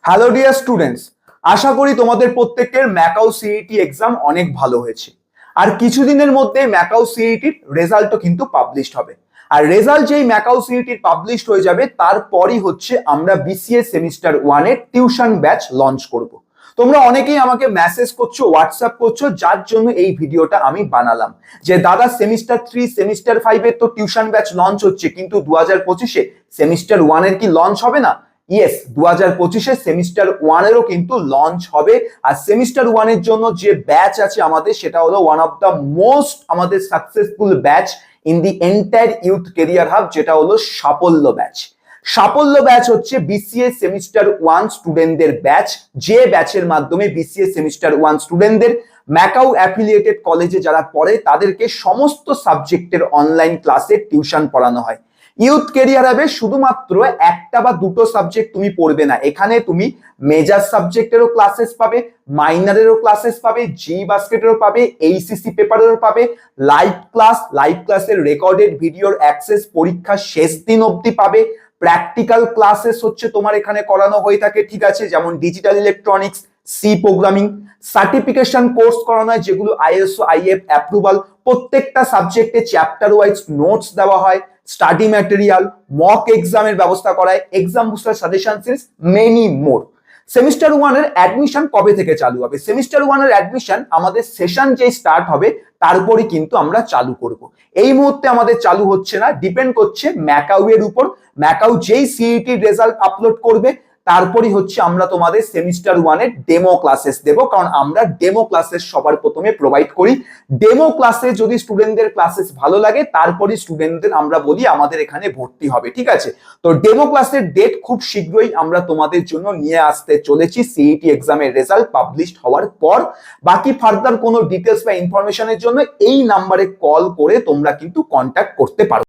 Hello dear students, আশা করি তোমাদের প্রত্যেকের ম্যাকাও সিইটি এক্সাম অনেক ভালো হয়েছে। আর কিছুদিনের মধ্যে ম্যাকাও সিইটির রেজাল্টও কিন্তু পাবলিশড হবে। আর রেজাল্ট যেই ম্যাকাও সিইটির পাবলিশড হয়ে যাবে তারপরই হচ্ছে আমরা বিসিএ সেমিস্টার 1 এর টিউশন ব্যাচ লঞ্চ করব। তোমরা অনেকেই আমাকে মেসেজ করছো, হোয়াটসঅ্যাপ করছো, যার জন্য এই ভিডিওটা আমি বানালাম যে দাদা সেমিস্টার 3 সেমিস্টার 5 এর তো টিউশন ব্যাচ লঞ্চ হচ্ছে, কিন্তু 2025-এ সেমিস্টার 1 এর কি লঞ্চ হবে না? ইয়েস, 2025-এ সেমিস্টার 1 এরও কিন্তু লঞ্চ হবে। আর সেমিস্টার 1 এর জন্য যে ব্যাচ আছে আমাদের, সেটা হলো ওয়ান অফ দ্য মোস্ট আমাদের successful batch in the entire youth career hub, যেটা হলো সাফল্য ব্যাচ। সাফল্য ব্যাচ হচ্ছে বিসিএ সেমিস্টার 1 স্টুডেন্টদের ব্যাচ, যে ব্যাচের মাধ্যমে বিসিএ সেমিস্টার 1 স্টুডেন্টদের ম্যাকাও অ্যাফিলিয়েটেড কলেজে যারা পড়ে তাদেরকে সমস্ত সাবজেক্টের অনলাইন ক্লাসে টিউশন পড়ানো হয়। ইউথ কেরিয়ার হাবে শুধুমাত্র একটা বা দুটো সাবজেক্ট তুমি পড়বে না, এখানে তুমি মেজর সাবজেক্টেরও ক্লাসেস পাবে, মাইনরেরও ক্লাসেস পাবে, জি বাস্কেটেরও পাবে, এইসিসি পেপারেরও পাবে, লাইভ ক্লাসের রেকর্ডেড ভিডিওর অ্যাক্সেস পরীক্ষার শেষ দিন অবধি পাবে। প্র্যাকটিক্যাল ক্লাসেস হচ্ছে তোমার এখানে করানো হয়ে থাকে, ঠিক আছে, যেমন digital electronics, C programming, certification course করানো হয় যেগুলো আইএসও আইএফ অ্যাপ্রুভাল। প্রত্যেকটা সাবজেক্টে চ্যাপ্টার ওয়াইজ নোটস দেওয়া হয়, স্টাডি ম্যাটেরিয়াল, মক এক্সামের ব্যবস্থা করায়, exam booster suggestion series, many more. Semester 1 এর অ্যাডমিশন কবে থেকে চালু হবে? সেমিস্টার 1 এর অ্যাডমিশন আমাদের সেশন যে স্টার্ট হবে তারপরই কিন্তু আমরা চালু করব। এই মুহূর্তে আমাদের চালু হচ্ছে না, ডিপেন্ড করছে ম্যাকাও এর উপর। ম্যাকাও যেই সিইটি রেজাল্ট আপলোড করবে তারপরই হচ্ছে আমরা তোমাদের সেমিস্টার 1 এর ডেমো ক্লাসেস দেব, কারণ আমরা ডেমো ক্লাসেস সবার প্রথমে প্রোভাইড করি। ডেমো ক্লাসে যদি স্টুডেন্টদের ক্লাসেস ভালো লাগে তারপরই স্টুডেন্টদের আমরা বলি আমাদের এখানে ভর্তি হবে, ঠিক আছে। তো ডেমো ক্লাসের ডেট খুব শীঘ্রই আমরা তোমাদের জন্য নিয়ে আসতে চলেছি সিইটি এক্সামের রেজাল্ট পাবলিশড হওয়ার পর। বাকি ফার্দার কোনো ডিটেলস বা ইনফরমেশনের জন্য এই নাম্বারে কল করে তোমরা কিন্তু কন্ট্যাক্ট করতে পারো।